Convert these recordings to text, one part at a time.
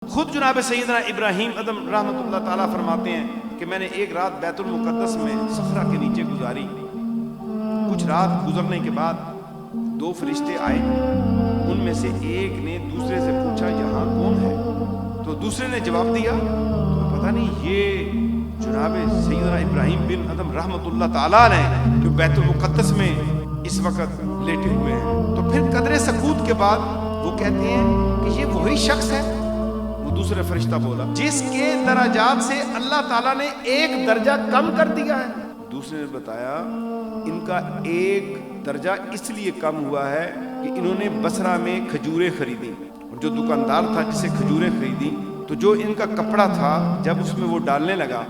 خود جناب سیدنا ابراہیم ادم رحمۃ اللہ تعالیٰ فرماتے ہیں کہ میں نے ایک رات بیت المقدس میں صخرہ کے نیچے گزاری. کچھ رات گزرنے کے بعد دو فرشتے آئے. ان میں سے ایک نے دوسرے سے پوچھا یہاں کون ہے؟ تو دوسرے نے جواب دیا تو پتہ نہیں یہ جناب سیدنا ابراہیم بن ادم رحمۃ اللہ تعالیٰ نے جو بیت المقدس میں اس وقت لیٹے ہوئے ہیں. تو پھر قدرے سکوت کے بعد وہ کہتے ہیں کہ یہ وہی شخص ہے. وہ دوسرے فرشتہ بولا جس کے درجات سے اللہ تعالیٰ نے ایک درجہ کم کر دیا ہے. دوسرے نے بتایا ان کا ایک درجہ اس لیے کم ہوا ہے کہ انہوں نے بصرہ میں کھجوریں خریدی. جو دکاندار تھا جسے کھجوریں خریدی تو جو ان کا کپڑا تھا جب اس میں وہ ڈالنے لگا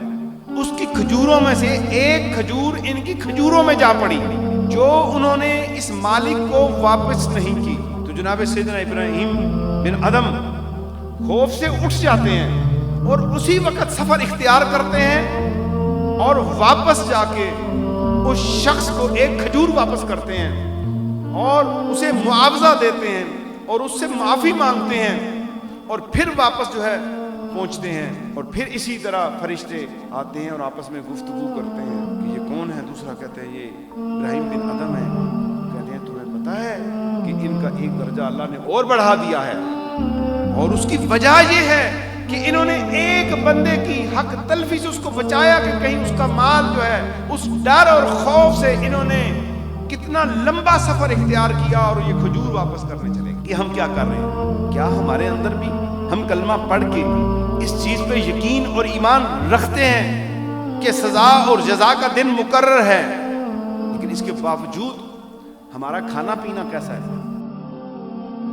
اس کی کھجوروں میں سے ایک کھجور ان کی کھجوروں میں جا پڑی جو انہوں نے اس مالک کو واپس نہیں کی. تو جناب سیدنا ابراہیم بن ادم خوف سے اٹھ جاتے ہیں اور اسی وقت سفر اختیار کرتے ہیں اور واپس جا کے اس شخص کو ایک کھجور واپس کرتے ہیں اور اسے معاوضہ دیتے ہیں اور اس سے معافی مانگتے ہیں اور پھر واپس جو ہے پہنچتے ہیں. اور پھر اسی طرح فرشتے آتے ہیں اور آپس میں گفتگو کرتے ہیں کہ یہ کون ہے؟ دوسرا کہتے ہیں یہ ابراہیم بن ادم ہے. کہتے ہیں تمہیں پتہ ہے کہ ان کا ایک درجہ اللہ نے اور بڑھا دیا ہے اور اس کی وجہ یہ ہے کہ انہوں نے ایک بندے کی حق تلفی سے اس کو بچایا کہ کہیں اس کا مال جو ہے اس ڈر اور خوف سے انہوں نے کتنا لمبا سفر اختیار کیا اور یہ کھجور واپس کرنے چلے. کہ ہم کیا کر رہے ہیں؟ کیا ہمارے اندر بھی ہم کلمہ پڑھ کے اس چیز پہ یقین اور ایمان رکھتے ہیں کہ سزا اور جزا کا دن مقرر ہے لیکن اس کے باوجود ہمارا کھانا پینا کیسا ہے؟